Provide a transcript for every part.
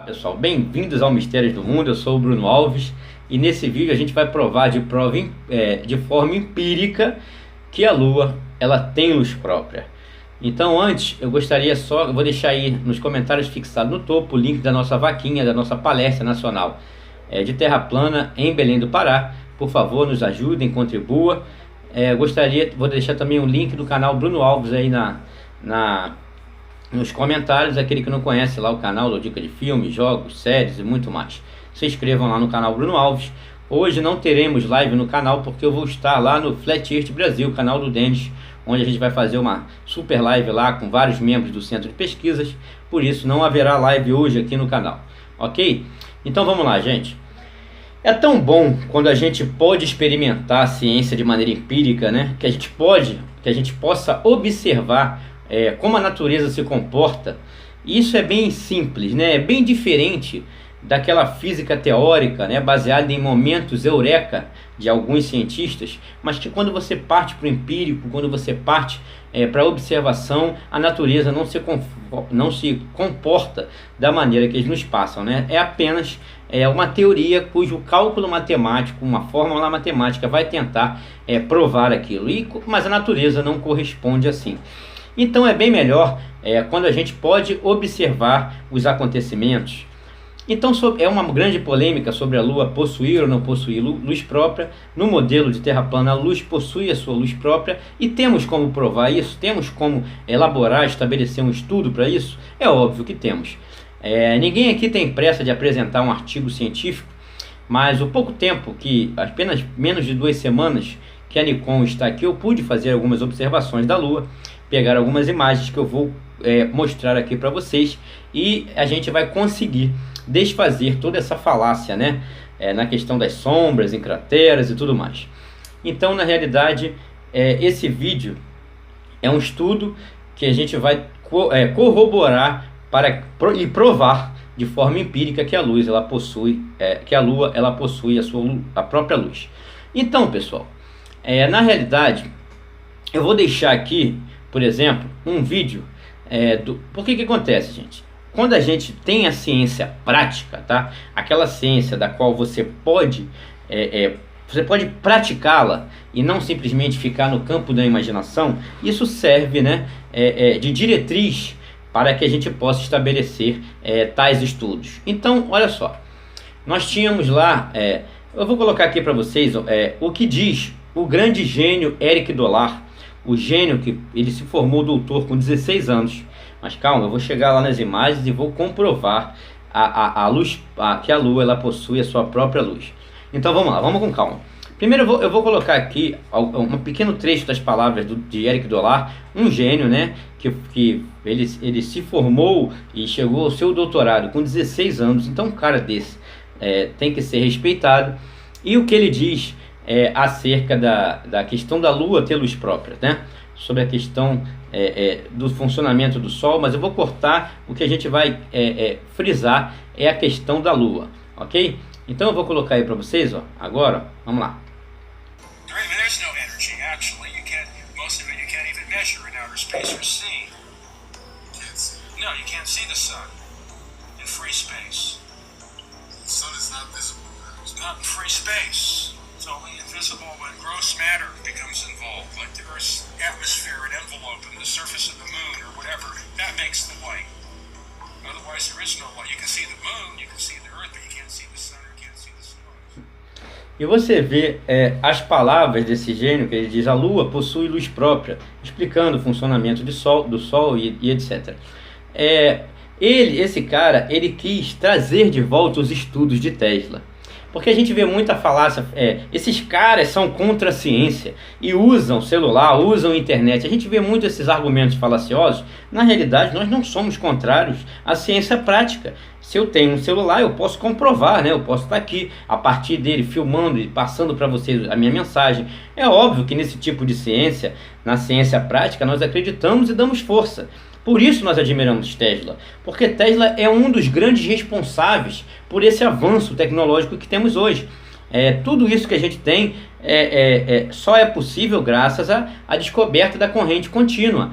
Pessoal, bem-vindos ao Mistérios do Mundo. Eu sou o Bruno Alves e nesse vídeo a gente vai provar de forma empírica que a Lua ela tem luz própria. Então antes eu vou deixar aí nos comentários fixado no topo o link da nossa vaquinha, da nossa palestra nacional de Terra plana em Belém do Pará. Por favor, nos ajudem, contribua. Vou deixar também o link do canal Bruno Alves aí nos comentários. Aquele que não conhece lá o canal, dou dica de filmes, jogos, séries e muito mais. Se inscrevam lá no canal Bruno Alves. Hoje não teremos live no canal porque eu vou estar lá no Flat Earth Brasil, canal do Denis, onde a gente vai fazer uma super live lá com vários membros do centro de pesquisas. Por isso não haverá live hoje aqui no canal, ok? Então vamos lá, gente. É tão bom quando a gente pode experimentar a ciência de maneira empírica, né? Que a gente possa observar como a natureza se comporta. Isso é bem simples, né? É bem diferente daquela física teórica, né? Baseada em momentos eureka de alguns cientistas, mas que quando você parte para o empírico, quando você parte para a observação, a natureza não se comporta da maneira que eles nos passam, né? É apenas uma teoria cujo cálculo matemático, uma fórmula matemática vai tentar provar aquilo, mas a natureza não corresponde assim. Então é bem melhor quando a gente pode observar os acontecimentos. Então é uma grande polêmica sobre a Lua possuir ou não possuir luz própria. No modelo de Terra plana, a luz possui a sua luz própria e temos como provar isso? Temos como elaborar, estabelecer um estudo para isso? É óbvio que temos. Ninguém aqui tem pressa de apresentar um artigo científico, mas o pouco tempo, apenas menos de 2 semanas que a Nikon está aqui, eu pude fazer algumas observações da Lua, pegar algumas imagens que eu vou mostrar aqui para vocês e a gente vai conseguir desfazer toda essa falácia, né? Na questão das sombras em crateras e tudo mais. Então, na realidade, esse vídeo é um estudo que a gente vai corroborar e provar de forma empírica que a Lua ela possui a própria luz. Então, pessoal, na realidade, eu vou deixar aqui, por exemplo, um vídeo Por que acontece, gente? Quando a gente tem a ciência prática, tá? Aquela ciência da qual você pode praticá-la e não simplesmente ficar no campo da imaginação, isso serve, né, de diretriz para que a gente possa estabelecer tais estudos. Então, olha só, nós tínhamos lá, eu vou colocar aqui para vocês o que diz o grande gênio Eric Dollard, o gênio que ele se formou doutor com 16 anos. Mas calma, eu vou chegar lá nas imagens e vou comprovar que a Lua ela possui a sua própria luz. Então vamos lá, vamos com calma. Primeiro eu vou colocar aqui um pequeno trecho das palavras de Eric Dollard, um gênio, né, que ele se formou e chegou ao seu doutorado com 16 anos. Então um cara desse tem que ser respeitado. E o que ele diz acerca da questão da Lua ter luz própria, né? Sobre a questão do funcionamento do Sol, mas eu vou cortar. O que a gente vai frisar é a questão da Lua, ok? Então eu vou colocar aí para vocês, ó, agora, vamos lá. There's no energy, actually. Most of it you can't even measure in outer space or see. No, you can't see the sun in free space. The sun is not visible. It's not in free space. It's only invisible when gross matter becomes involved, like the Earth's atmosphere and envelope and the surface of the moon or whatever. That makes the light. Otherwise, there is no light. You can see the moon, you can see the Earth, but you can't see the sun or can't see the stars. E você vê as palavras desse gênio, que ele diz: a Lua possui luz própria, explicando o funcionamento do Sol e etc. Esse cara, ele quis trazer de volta os estudos de Tesla. Porque a gente vê muita falácia, esses caras são contra a ciência e usam celular, usam internet. A gente vê muito esses argumentos falaciosos. Na realidade, nós não somos contrários à ciência prática. Se eu tenho um celular, eu posso comprovar, né? Eu posso estar aqui, a partir dele, filmando e passando para vocês a minha mensagem. É óbvio que nesse tipo de ciência, na ciência prática, nós acreditamos e damos força. Por isso nós admiramos Tesla, porque Tesla é um dos grandes responsáveis por esse avanço tecnológico que temos hoje. Tudo isso que a gente tem só é possível graças à descoberta da corrente contínua,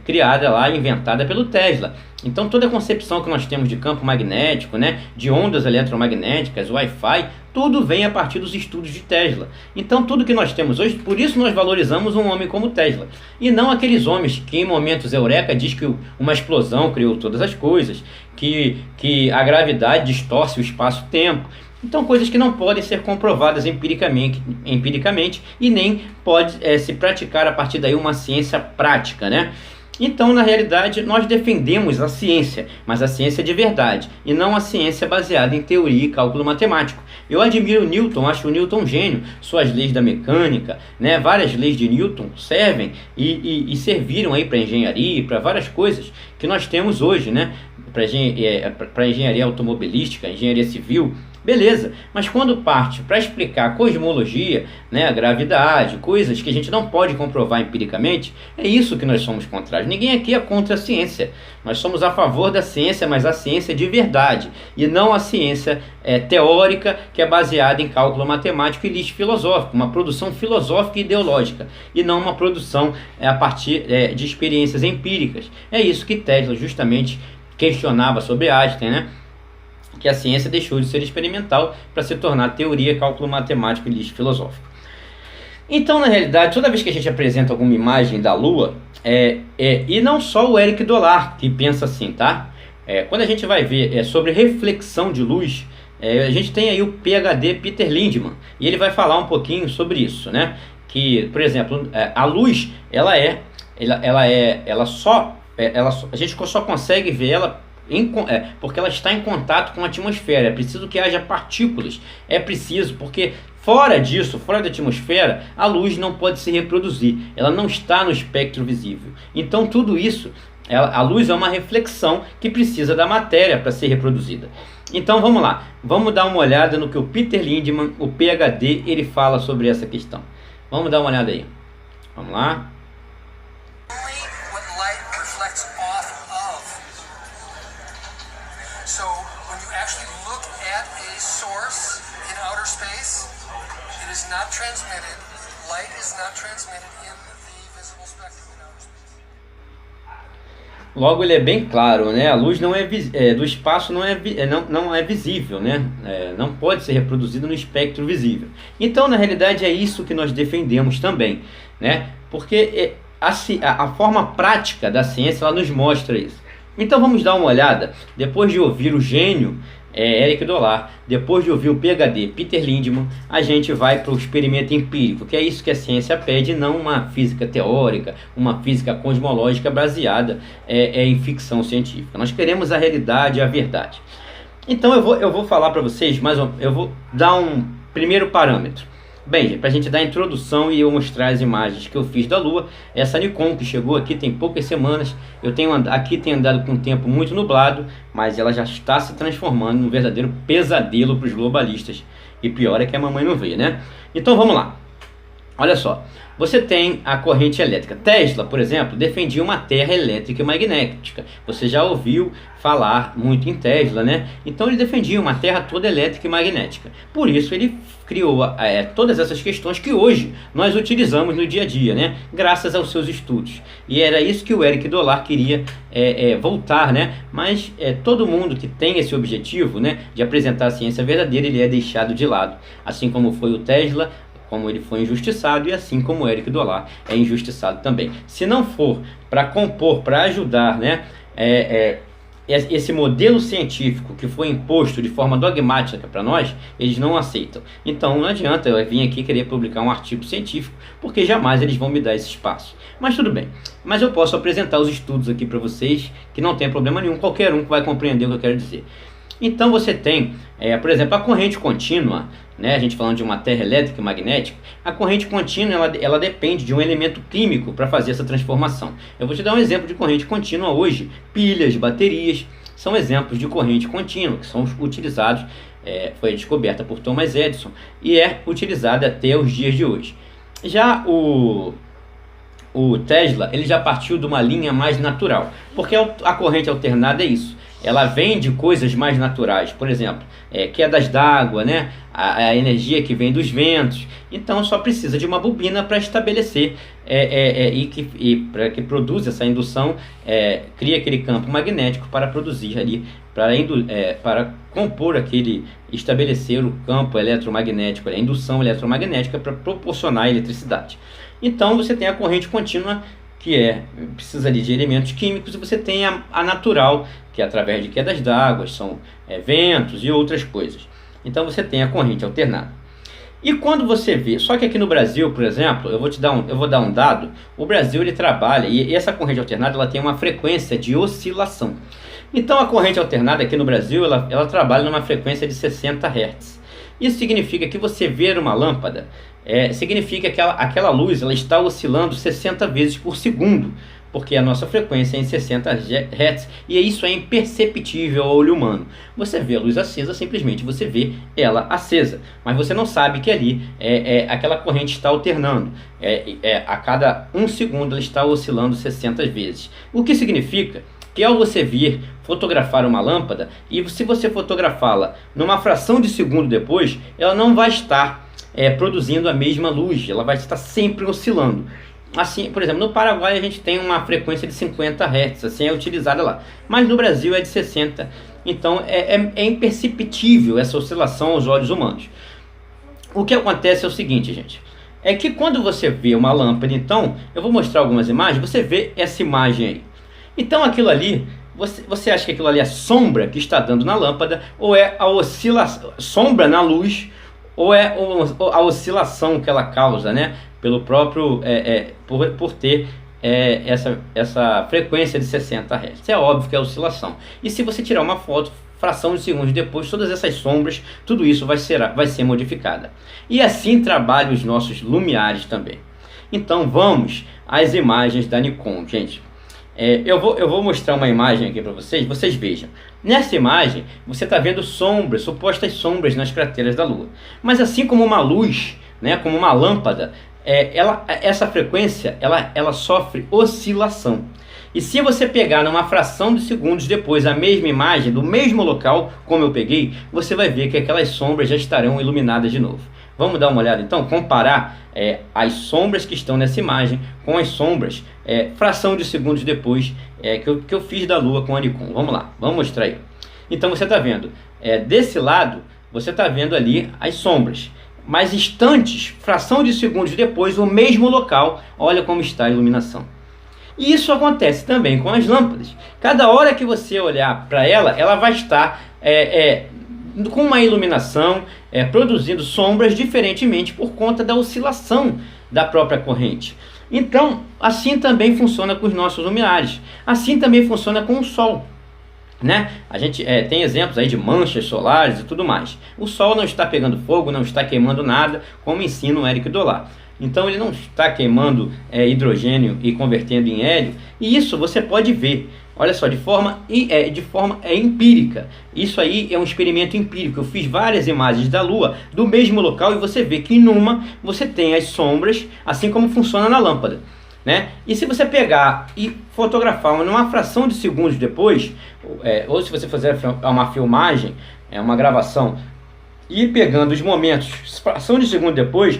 criada lá, inventada pelo Tesla. Então toda a concepção que nós temos de campo magnético, né, de ondas eletromagnéticas, Wi-Fi, tudo vem a partir dos estudos de Tesla. Então tudo que nós temos hoje, por isso nós valorizamos um homem como Tesla. E não aqueles homens que em momentos eureka diz que uma explosão criou todas as coisas, que a gravidade distorce o espaço-tempo. Então coisas que não podem ser comprovadas empiricamente e nem pode se praticar a partir daí uma ciência prática, né? Então, na realidade, nós defendemos a ciência, mas a ciência de verdade, e não a ciência baseada em teoria e cálculo matemático. Eu admiro Newton, acho o Newton gênio, suas leis da mecânica, né? Várias leis de Newton servem e serviram aí para engenharia e para várias coisas que nós temos hoje, né? Para engenharia automobilística, engenharia civil. Beleza, mas quando parte para explicar a cosmologia, né, a gravidade, coisas que a gente não pode comprovar empiricamente, é isso que nós somos contrários. Ninguém aqui é contra a ciência. Nós somos a favor da ciência, mas a ciência de verdade, e não a ciência teórica que é baseada em cálculo matemático e lixo filosófico, uma produção filosófica e ideológica, e não uma produção a partir de experiências empíricas. É isso que Tesla justamente questionava sobre Einstein, né? Que a ciência deixou de ser experimental para se tornar teoria, cálculo matemático e lixo filosófico. Então, na realidade, toda vez que a gente apresenta alguma imagem da Lua, e não só o Eric Dollard que pensa assim, tá? Quando a gente vai ver sobre reflexão de luz, a gente tem aí o PhD Peter Lindemann, e ele vai falar um pouquinho sobre isso, né? Que, por exemplo, a luz, a gente só consegue ver ela porque ela está em contato com a atmosfera. É preciso que haja partículas, porque fora disso, fora da atmosfera, a luz não pode se reproduzir, ela não está no espectro visível. Então tudo isso, a luz é uma reflexão que precisa da matéria para ser reproduzida. Então vamos lá, vamos dar uma olhada no que o Peter Lindemann, o PhD, ele fala sobre essa questão. Vamos dar uma olhada aí, vamos lá. So when you actually look at a source in outer space, it is not transmitted. Light is not transmitted in the visible spectrum in outer space. Logo ele é bem claro, né? A luz não do espaço não é visível, né? Não pode ser reproduzida no espectro visível. Então, na realidade, é isso que nós defendemos também, né? Porque a forma prática da ciência, ela nos mostra isso. Então vamos dar uma olhada, depois de ouvir o gênio Eric Dollard, depois de ouvir o PhD Peter Lindemann, a gente vai para o experimento empírico, que é isso que a ciência pede, não uma física teórica, uma física cosmológica baseada em ficção científica. Nós queremos a realidade e a verdade. Então eu vou falar para vocês, eu vou dar um primeiro parâmetro. Bem, para a gente dar a introdução e eu mostrar as imagens que eu fiz da Lua, essa Nikon que chegou aqui tem poucas semanas, eu tenho andado com um tempo muito nublado, mas ela já está se transformando num verdadeiro pesadelo para os globalistas, e pior é que a mamãe não veio, né? Então vamos lá, olha só, você tem a corrente elétrica. Tesla, por exemplo, defendia uma terra elétrica e magnética. Você já ouviu falar muito em Tesla, né? Então ele defendia uma terra toda elétrica e magnética. Por isso ele criou todas essas questões que hoje nós utilizamos no dia a dia, né? Graças aos seus estudos. E era isso que o Eric Dollard queria voltar, né? Mas todo mundo que tem esse objetivo, né, de apresentar a ciência verdadeira, ele é deixado de lado. Assim como foi o Tesla, como ele foi injustiçado, e assim como o Eric Dollard é injustiçado também. Se não for para compor, para ajudar, né, esse modelo científico que foi imposto de forma dogmática para nós, eles não aceitam. Então não adianta eu vir aqui querer publicar um artigo científico, porque jamais eles vão me dar esse espaço. Mas tudo bem, mas eu posso apresentar os estudos aqui para vocês, que não tem problema nenhum, qualquer um que vai compreender o que eu quero dizer. Então você tem, por exemplo, a corrente contínua, né? A gente falando de uma terra elétrica e magnética, a corrente contínua ela depende de um elemento químico para fazer essa transformação. Eu vou te dar um exemplo de corrente contínua hoje. Pilhas, baterias, são exemplos de corrente contínua que são utilizados, foi descoberta por Thomas Edison e é utilizada até os dias de hoje. Já o Tesla, ele já partiu de uma linha mais natural, porque a corrente alternada é isso, ela vem de coisas mais naturais, por exemplo, quedas d'água, né? A energia que vem dos ventos, então só precisa de uma bobina para estabelecer e para que produza essa indução, cria aquele campo magnético para produzir ali, para compor estabelecer o campo eletromagnético, a indução eletromagnética para proporcionar a eletricidade. Então você tem a corrente contínua, que precisa ali de elementos químicos, e você tem a natural, que é através de quedas d'água, são ventos e outras coisas. Então você tem a corrente alternada. E quando você vê, só que aqui no Brasil, por exemplo, eu vou dar um dado, o Brasil ele trabalha, e essa corrente alternada ela tem uma frequência de oscilação. Então a corrente alternada aqui no Brasil, ela trabalha numa frequência de 60 Hz. Isso significa que você ver uma lâmpada, significa que aquela luz ela está oscilando 60 vezes por segundo, porque a nossa frequência é em 60 Hz, e isso é imperceptível ao olho humano. Você vê a luz acesa, simplesmente você vê ela acesa, mas você não sabe que ali aquela corrente está alternando. A cada 1 segundo ela está oscilando 60 vezes. O que significa que ao você fotografar uma lâmpada, e se você fotografá-la numa fração de segundo depois, ela não vai estar produzindo a mesma luz, ela vai estar sempre oscilando. Assim, por exemplo, no Paraguai a gente tem uma frequência de 50 Hz, assim é utilizada lá, mas no Brasil é de 60, então é imperceptível essa oscilação aos olhos humanos. O que acontece é o seguinte, gente, é que quando você vê uma lâmpada, então, eu vou mostrar algumas imagens, você vê essa imagem aí. Então aquilo ali, você acha que aquilo ali é sombra que está dando na lâmpada, ou é a oscilação, sombra na luz, ou é a oscilação que ela causa, né? Pelo próprio, por ter essa frequência de 60 Hz. É óbvio que é oscilação. E se você tirar uma foto, fração de segundos depois, todas essas sombras, tudo isso vai ser modificada. E assim trabalham os nossos lumiares também. Então vamos às imagens da Nikon, gente. Eu vou mostrar uma imagem aqui para vocês vejam. Nessa imagem, você está vendo sombras, supostas sombras nas crateras da Lua. Mas assim como uma luz, né, como uma lâmpada, essa frequência ela sofre oscilação. E se você pegar numa fração de segundos depois a mesma imagem, do mesmo local, como eu peguei, você vai ver que aquelas sombras já estarão iluminadas de novo. Vamos dar uma olhada então, comparar as sombras que estão nessa imagem com as sombras fração de segundos depois que eu fiz da Lua com a Nikon. Vamos lá, vamos mostrar aí. Então você está vendo, desse lado, você está vendo ali as sombras. Mas instantes, fração de segundos depois, o mesmo local, olha como está a iluminação. E isso acontece também com as lâmpadas. Cada hora que você olhar para ela vai estar com uma iluminação, produzindo sombras diferentemente por conta da oscilação da própria corrente. Então, assim também funciona com os nossos lumiares. Assim também funciona com o Sol, né? A gente tem exemplos aí de manchas solares e tudo mais. O Sol não está pegando fogo, não está queimando nada, como ensina o Eric Dollard. Então ele não está queimando hidrogênio e convertendo em hélio. E isso você pode ver, olha só, de forma empírica. Isso aí é um experimento empírico. Eu fiz várias imagens da Lua do mesmo local e você vê que em uma você tem as sombras, assim como funciona na lâmpada, né? E se você pegar e fotografar numa fração de segundos depois, ou se você fizer uma filmagem, uma gravação, e pegando os momentos, fração de segundo depois,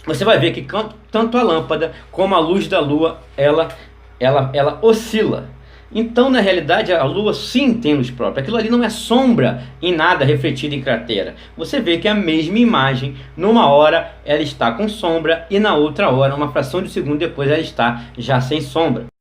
você vai ver que tanto a lâmpada como a luz da Lua, ela oscila. Então, na realidade, a Lua sim tem luz própria. Aquilo ali não é sombra em nada refletida em cratera. Você vê que a mesma imagem, numa hora ela está com sombra e na outra hora, uma fração de segundo depois, ela está já sem sombra.